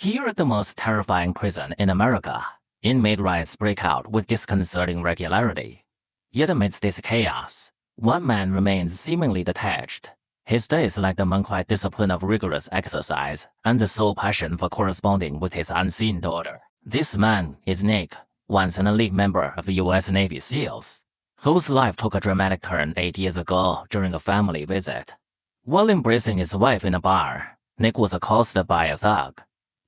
Here at the most terrifying prison in America, inmate riots break out with disconcerting regularity. Yet amidst this chaos, one man remains seemingly detached. His days lack the monk-like discipline of rigorous exercise and the sole passion for corresponding with his unseen daughter. This man is Nick, once an elite member of the U.S. Navy SEALs, whose life took a dramatic turn 8 years ago during a family visit. While embracing his wife in a bar, Nick was accosted by a thug.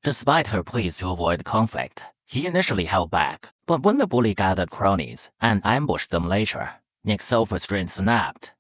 Despite her pleas to avoid conflict, he initially held back, but when the bully gathered cronies and ambushed them later, Nick's self-restraint snapped.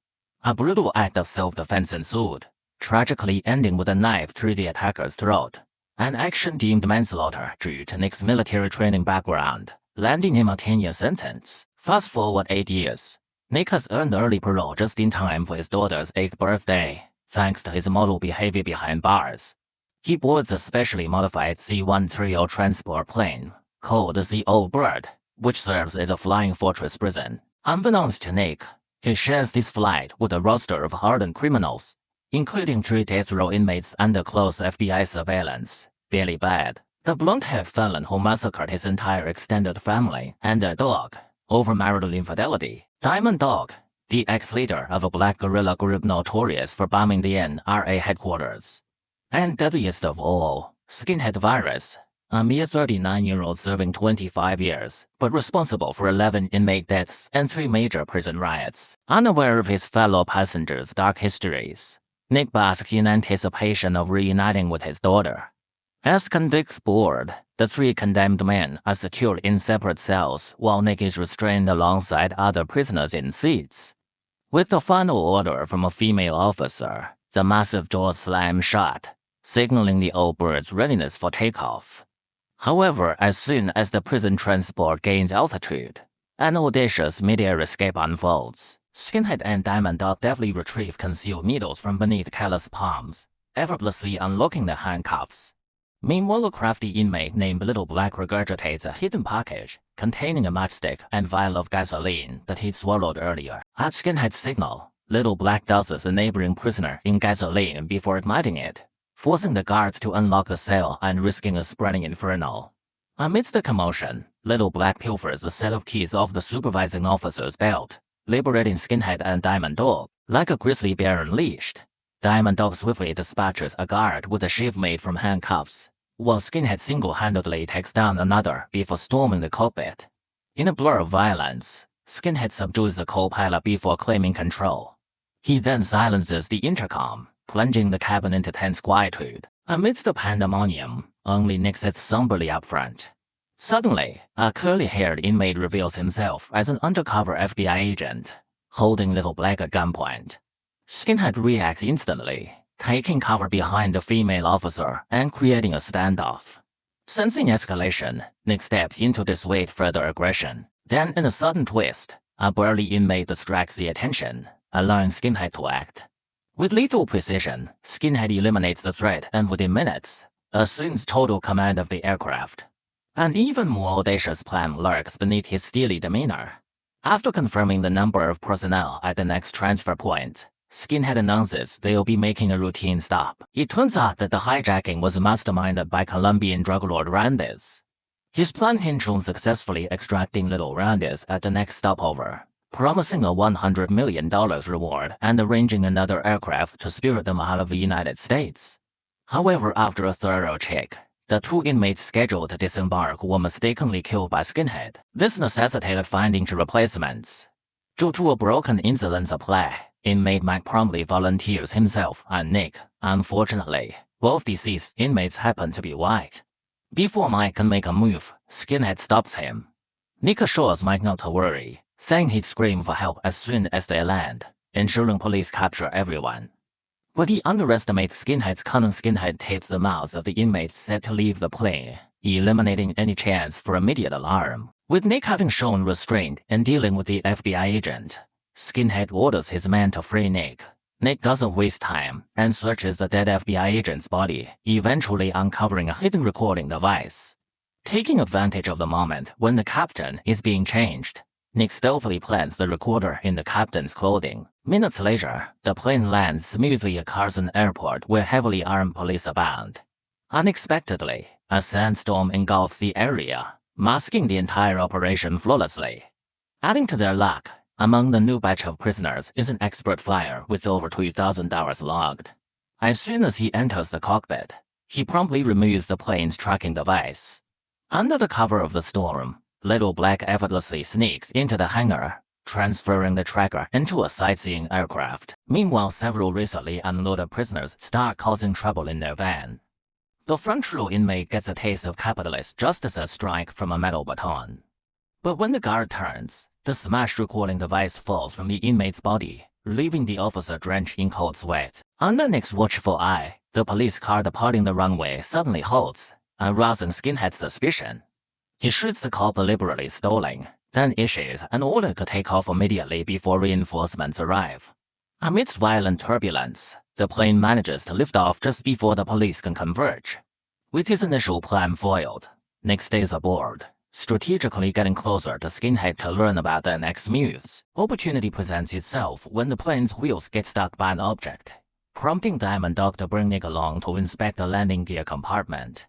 A brutal act of self-defense ensued, tragically ending with a knife through the attacker's throat. An action deemed manslaughter due to Nick's military training background, landing him a 10-year sentence. Fast forward 8 years. Nick has earned early parole just in time for his daughter's 8th birthday, thanks to his model behavior behind bars. He boards a specially modified C-130 transport plane, called the Z-Old Bird, which serves as a flying fortress prison. Unbeknownst to Nick, he shares this flight with a roster of hardened criminals, including 3 death row inmates under close FBI surveillance: Billy Bad, the blonde-haired felon who massacred his entire extended family, and their dog, over marital infidelity; Diamond Dog, the ex-leader of a black guerrilla group notorious for bombing the NRA headquarters; and deadliest of all, Skinhead Virus, a mere 39-year-old serving 25 years, but responsible for 11 inmate deaths and 3 major prison riots. Unaware of his fellow passengers' dark histories, Nick basks in anticipation of reuniting with his daughter. As convicts board, the 3 condemned men are secured in separate cells while Nick is restrained alongside other prisoners in seats. With the final order from a female officer, the massive doors slam shut, signaling the old bird's readiness for takeoff. However, as soon as the prison transport gains altitude, an audacious mid-air escape unfolds. Skinhead and Diamond Dog deftly retrieve concealed needles from beneath callous palms, effortlessly unlocking the handcuffs. Meanwhile, a crafty inmate named Little Black regurgitates a hidden package containing a matchstick and vial of gasoline that he'd swallowed earlier. At Skinhead's signal, Little Black douses a neighboring prisoner in gasoline before igniting it, forcing the guards to unlock the cell and risking a spreading inferno. Amidst the commotion, Little Black pilfers a set of keys off the supervising officer's belt, liberating Skinhead and Diamond Dog. Like a grizzly bear unleashed, Diamond Dog swiftly dispatches a guard with a shiv made from handcuffs, while Skinhead single-handedly takes down another before storming the cockpit. In a blur of violence, Skinhead subdues the co-pilot before claiming control. He then silences the intercom, plunging the cabin into tense quietude. Amidst the pandemonium, only Nick sits somberly up front. Suddenly, a curly-haired inmate reveals himself as an undercover FBI agent, holding Little Black at gunpoint. Skinhead reacts instantly, taking cover behind the female officer and creating a standoff. Sensing escalation, Nick steps in to dissuade further aggression. Then, in a sudden twist, a burly inmate distracts the attention, allowing Skinhead to act. With lethal precision, Skinhead eliminates the threat and within minutes, assumes total command of the aircraft. An even more audacious plan lurks beneath his steely demeanor. After confirming the number of personnel at the next transfer point, Skinhead announces they'll be making a routine stop. It turns out that the hijacking was masterminded by Colombian drug lord Randes. His plan hinged on successfully extracting Little Randes at the next stopover, promising a $100 million reward and arranging another aircraft to spirit them out of the United States. However, after a thorough check, the 2 inmates scheduled to disembark were mistakenly killed by Skinhead. This necessitated finding 2 replacements. Due to a broken insulin supply, inmate Mike promptly volunteers himself and Nick. Unfortunately, both deceased inmates happen to be white. Before Mike can make a move, Skinhead stops him. Nick assures Mike not to worry, saying he'd scream for help as soon as they land, ensuring police capture everyone. But he underestimates Skinhead's cunning. Skinhead tapes the mouths of the inmates set to leave the plane, eliminating any chance for immediate alarm. With Nick having shown restraint and dealing with the FBI agent, Skinhead orders his men to free Nick. Nick doesn't waste time and searches the dead FBI agent's body, eventually uncovering a hidden recording device. Taking advantage of the moment when the captain is being changed, Nick stealthily plants the recorder in the captain's clothing. Minutes later, the plane lands smoothly at Carson Airport where heavily armed police abound. Unexpectedly, A sandstorm engulfs the area, masking the entire operation flawlessly. Adding to their luck, among the new batch of prisoners is an expert flyer with over 2,000 hours logged. As soon as he enters the cockpit, he promptly removes the plane's tracking device. Under the cover of the storm, Little Black effortlessly sneaks into the hangar, transferring the tracker into a sightseeing aircraft. Meanwhile, several recently unloaded prisoners start causing trouble in their van. The front row inmate gets a taste of capitalist justice as strike from a metal baton. But when the guard turns, the smashed recording device falls from the inmate's body, leaving the officer drenched in cold sweat. Under Nick's watchful eye, the police car departing the runway suddenly halts, arousing Skinhead's suspicion. He shoots the cop deliberately stalling, then issues an order to take off immediately before reinforcements arrive. Amidst violent turbulence, the plane manages to lift off just before the police can converge. With his initial plan foiled, Nick stays aboard, strategically getting closer to Skinhead to learn about their next moves. Opportunity presents itself when the plane's wheels get stuck by an object, prompting Diamond Dog to bring Nick along to inspect the landing gear compartment.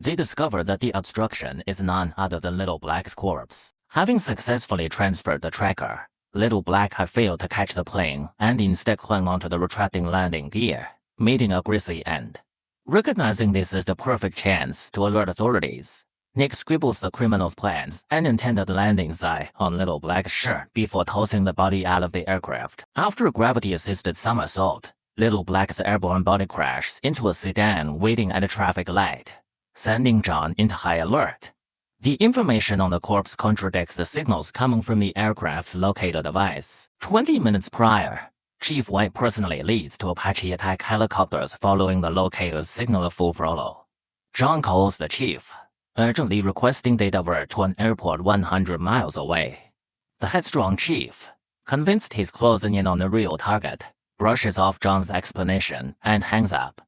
They discover that the obstruction is none other than Little Black's corpse. Having successfully transferred the tracker, Little Black had failed to catch the plane and instead clung onto the retracting landing gear, meeting a grisly end. Recognizing this as the perfect chance to alert authorities, Nick scribbles the criminal's plans and intended landing site on Little Black's shirt before tossing the body out of the aircraft. After a gravity-assisted somersault, Little Black's airborne body crashes into a sedan waiting at a traffic light, sending John into high alert. The information on the corpse contradicts the signals coming from the aircraft's locator device. 20 minutes prior, Chief White personally leads to Apache attack helicopters following the locator's signal of full throttle. John calls the chief, urgently requesting they divert to an airport 100 miles away. The headstrong chief, convinced he's closing in on the real target, brushes off John's explanation and hangs up.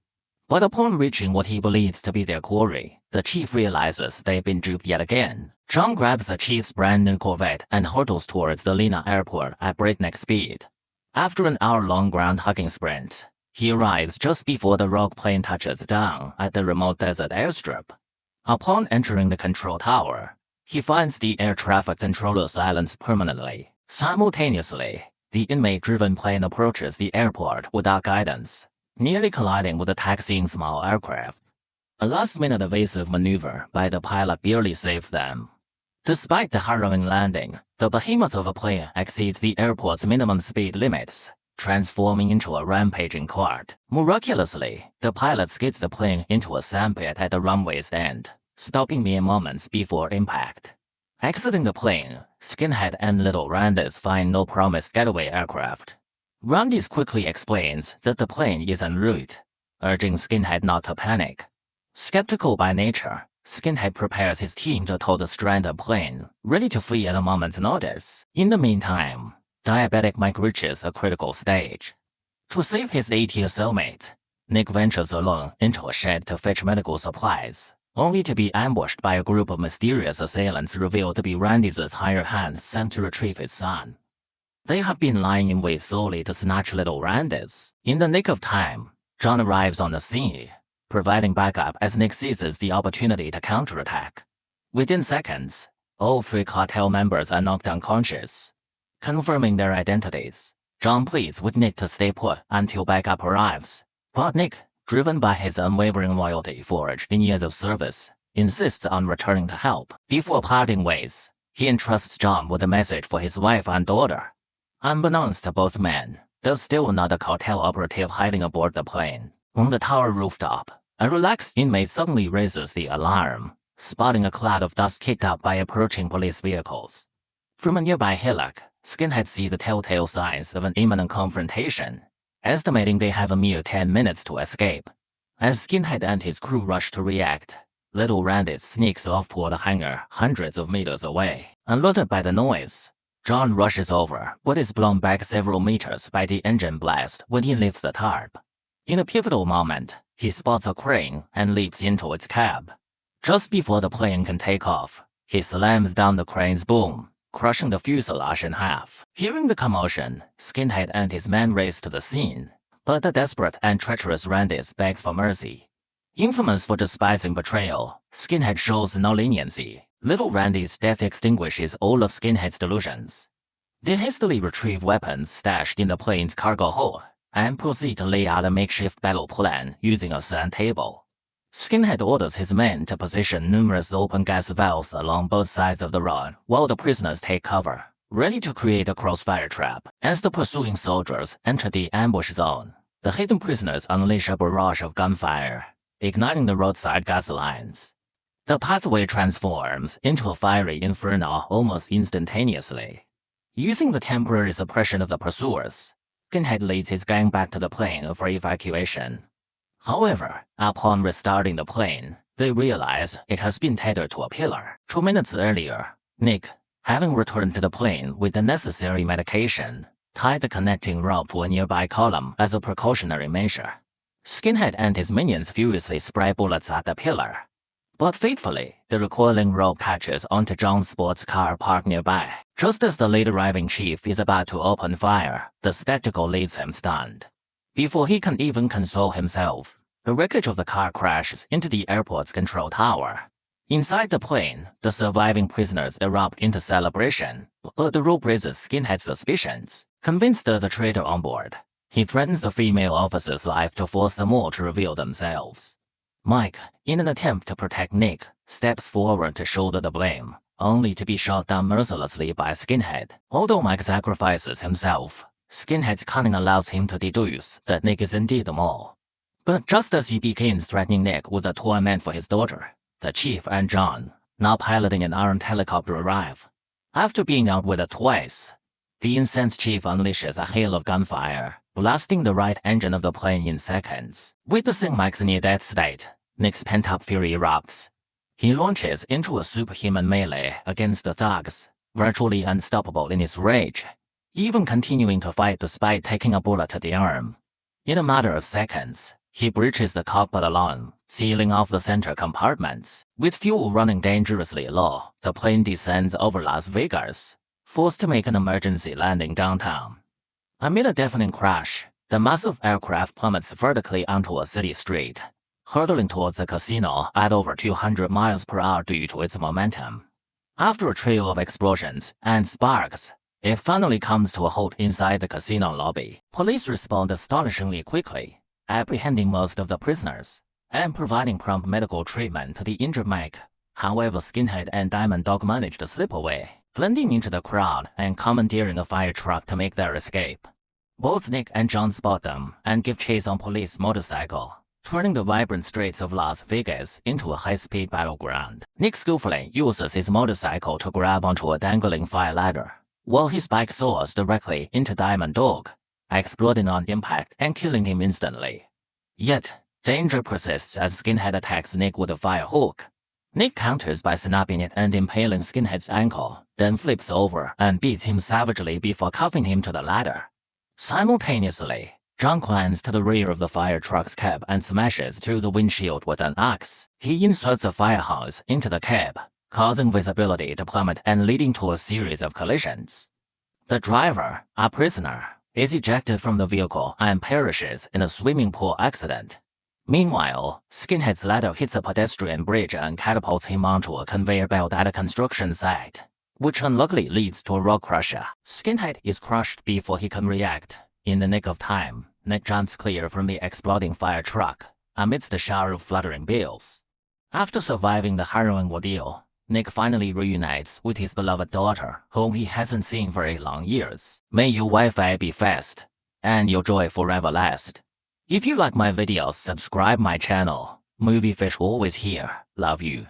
But upon reaching what he believes to be their quarry, the chief realizes they've been duped yet again. John grabs the chief's brand new Corvette and hurtles towards the Lena airport at breakneck speed. After an hour-long ground-hugging sprint, he arrives just before the rogue plane touches down at the remote desert airstrip. Upon entering the control tower, he finds the air traffic controller silenced permanently. Simultaneously, the inmate-driven plane approaches the airport without guidance, nearly colliding with a taxiing small aircraft. A last-minute evasive maneuver by the pilot barely saved them. Despite the harrowing landing, the behemoth of a plane exceeds the airport's minimum speed limits, transforming into a rampaging cart. Miraculously, the pilot skids the plane into a sandpit at the runway's end, stopping mere moments before impact. Exiting the plane, Skinhead and Little Randis find no promised getaway aircraft. Randis quickly explains that the plane is en route, urging Skinhead not to panic. Skeptical by nature, Skinhead prepares his team to tow the stranded plane, ready to flee at a moment's notice. In the meantime, Diabetic Mike reaches a critical stage. To save his 8-year cellmate, Nick ventures alone into a shed to fetch medical supplies, only to be ambushed by a group of mysterious assailants revealed to be Randis' hired hands sent to retrieve his son. They have been lying in wait solely to snatch Little Randis. In the nick of time, John arrives on the scene, providing backup as Nick seizes the opportunity to counterattack. Within seconds, all 3 cartel members are knocked unconscious. Confirming their identities, John pleads with Nick to stay put until backup arrives. But Nick, driven by his unwavering loyalty forged in years of service, insists on returning to help. Before parting ways, he entrusts John with a message for his wife and daughter. Unbeknownst to both men, there's still another cartel operative hiding aboard the plane. On the tower rooftop, a relaxed inmate suddenly raises the alarm, spotting a cloud of dust kicked up by approaching police vehicles. From a nearby hillock, Skinhead sees the telltale signs of an imminent confrontation, estimating they have a mere 10 minutes to escape. As Skinhead and his crew rush to react, Little Randis sneaks off toward a hangar hundreds of meters away. Alerted by the noise, John rushes over, but is blown back several meters by the engine blast when he lifts the tarp. In a pivotal moment, he spots a crane and leaps into its cab. Just before the plane can take off, he slams down the crane's boom, crushing the fuselage in half. Hearing the commotion, Skinhead and his men race to the scene, but the desperate and treacherous Randis begs for mercy. Infamous for despising betrayal, Skinhead shows no leniency. Little Randy's death extinguishes all of Skinhead's delusions. They hastily retrieve weapons stashed in the plane's cargo hold and proceed to lay out a makeshift battle plan using a sand table. Skinhead orders his men to position numerous open gas valves along both sides of the road while the prisoners take cover, ready to create a crossfire trap. As the pursuing soldiers enter the ambush zone, the hidden prisoners unleash a barrage of gunfire, igniting the roadside gas lines. The pathway transforms into a fiery inferno almost instantaneously. Using the temporary suppression of the pursuers, Skinhead leads his gang back to the plane for evacuation. However, upon restarting the plane, they realize it has been tethered to a pillar. 2 minutes earlier, Nick, having returned to the plane with the necessary medication, tied the connecting rope to a nearby column as a precautionary measure. Skinhead and his minions furiously spray bullets at the pillar. But fatefully, the recoiling rope catches onto John's sports car parked nearby. Just as the late-arriving chief is about to open fire, the spectacle leaves him stunned. Before he can even console himself, the wreckage of the car crashes into the airport's control tower. Inside the plane, the surviving prisoners erupt into celebration, but the rope raises Skinhead's suspicions. Convinced there's a traitor on board, he threatens the female officer's life to force them all to reveal themselves. Mike, in an attempt to protect Nick, steps forward to shoulder the blame, only to be shot down mercilessly by Skinhead. Although Mike sacrifices himself, Skinhead's cunning allows him to deduce that Nick is indeed the mole. But just as he begins threatening Nick with a toy meant for his daughter, the chief and John, now piloting an armed helicopter, arrive. After being outwitted twice, the incensed chief unleashes a hail of gunfire, blasting the right engine of the plane in seconds. Witnessing Mike's near-death state, Nick's pent-up fury erupts. He launches into a superhuman melee against the thugs, virtually unstoppable in his rage, even continuing to fight despite taking a bullet to the arm. In a matter of seconds, he breaches the cockpit alone, sealing off the center compartments. With fuel running dangerously low, the plane descends over Las Vegas, forced to make an emergency landing downtown. Amid a deafening crash, the massive aircraft plummets vertically onto a city street, hurtling towards a casino at over 200 miles per hour due to its momentum. After a trail of explosions and sparks, it finally comes to a halt inside the casino lobby. Police respond astonishingly quickly, apprehending most of the prisoners, and providing prompt medical treatment to the injured Mike. However, Skinhead and Diamond Dog manage to slip away, blending into the crowd and commandeering a fire truck to make their escape. Both Nick and John spot them and give chase on police motorcycle, turning the vibrant streets of Las Vegas into a high-speed battleground. Nick skillfully uses his motorcycle to grab onto a dangling fire ladder, while his bike soars directly into Diamond Dog, exploding on impact and killing him instantly. Yet, danger persists as Skinhead attacks Nick with a fire hook. Nick counters by snapping it and impaling Skinhead's ankle, then flips over and beats him savagely before cuffing him to the ladder. Simultaneously, John climbs to the rear of the fire truck's cab and smashes through the windshield with an axe. He inserts a fire hose into the cab, causing visibility to plummet and leading to a series of collisions. The driver, a prisoner, is ejected from the vehicle and perishes in a swimming pool accident. Meanwhile, Skinhead's ladder hits a pedestrian bridge and catapults him onto a conveyor belt at a construction site, which unluckily leads to a rock crusher. Skinhead is crushed before he can react. In the nick of time, Nick jumps clear from the exploding fire truck, amidst a shower of fluttering bills. After surviving the harrowing ordeal, Nick finally reunites with his beloved daughter, whom he hasn't seen for 8 long years. May your Wi-Fi be fast, and your joy forever last. If you like my videos, subscribe my channel. Movie Fish always here. Love you.